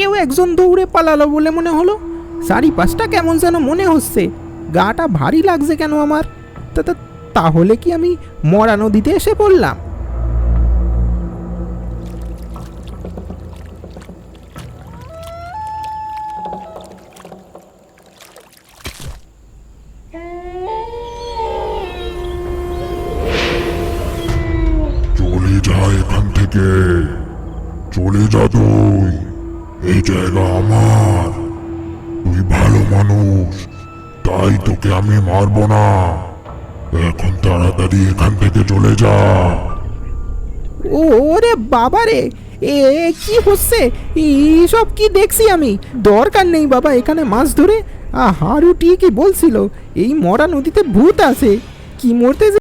কেউ একজন দৌড়ে পালালো বলে মনে হলো। চারিপাশটা কেমন যেন মনে হচ্ছে, গাটা ভারী লাগছে কেন আমার। তাহলে কি আমি মরা নদীতে এসে পড়লাম? চলে যা এখান থেকে, চলে যা তুই। এই জায়গা আমার, তুই ভালো মানুষ, তাই তোকে আমি মারবো না। এখন তাড়াতাড়ি এখান থেকে চলে যা। ওরে বাবা রে, এ কি হচ্ছে? এইসব কি দেখছি আমি? দরকার নেই বাবা এখানে মাছ ধরে। হারু ঠিকই বলছিল, এই মরা নদীতে ভূত আছে। কি মরতে